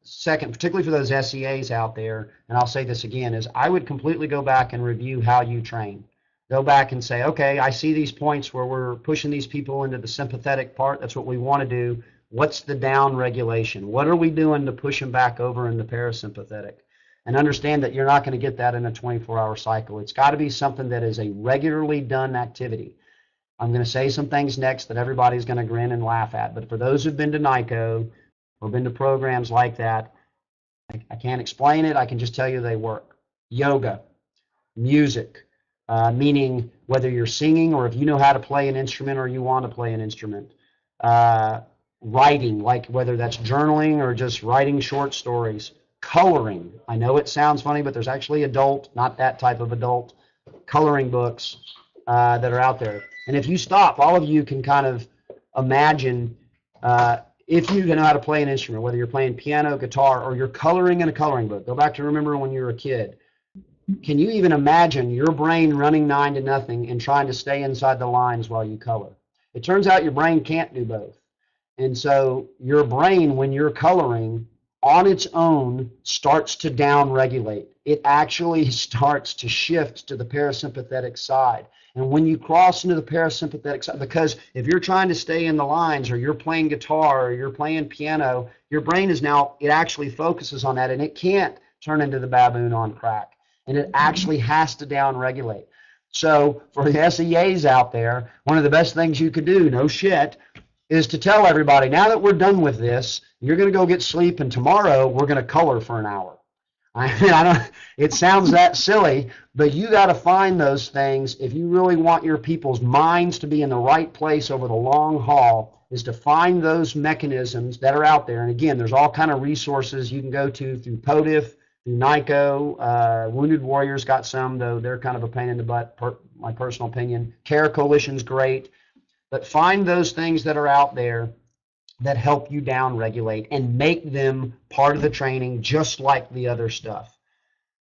second, particularly for those SEAs out there, and I'll say this again, is I would completely go back and review how you train. Go back and say, okay, I see these points where we're pushing these people into the sympathetic part. That's what we want to do. What's the down regulation? What are we doing to push them back over in the parasympathetic? And understand that you're not going to get that in a 24-hour cycle. It's got to be something that is a regularly done activity. I'm going to say some things next that everybody's going to grin and laugh at. But for those who've been to NICO or been to programs like that, I can't explain it. I can just tell you they work. Yoga, music, meaning whether you're singing or if you know how to play an instrument or you want to play an instrument. Writing, like whether that's journaling or just writing short stories. Coloring. I know it sounds funny, but there's actually adult, not that type of adult, coloring books that are out there. And if you stop, all of you can kind of imagine if you know how to play an instrument, whether you're playing piano, guitar, or you're coloring in a coloring book. Go back to remember when you were a kid. Can you even imagine your brain running 9 to nothing and trying to stay inside the lines while you color? It turns out your brain can't do both. And so your brain, when you're coloring, on its own starts to down-regulate. It actually starts to shift to the parasympathetic side. And when you cross into the parasympathetic side, because if you're trying to stay in the lines or you're playing guitar or you're playing piano, your brain is now, it actually focuses on that and it can't turn into the baboon on crack. And it actually has to down-regulate. So for the SEAs out there, one of the best things you could do, no shit, is to tell everybody, now that we're done with this, you're going to go get sleep, and tomorrow we're going to color for an hour. I mean, it sounds that silly, but you got to find those things if you really want your people's minds to be in the right place over the long haul, is to find those mechanisms that are out there. And again, there's all kind of resources you can go to through POTIF, through NICO. Wounded Warriors got some, though they're kind of a pain in the butt, my personal opinion. Care Coalition's great. But find those things that are out there that help you down regulate and make them part of the training just like the other stuff.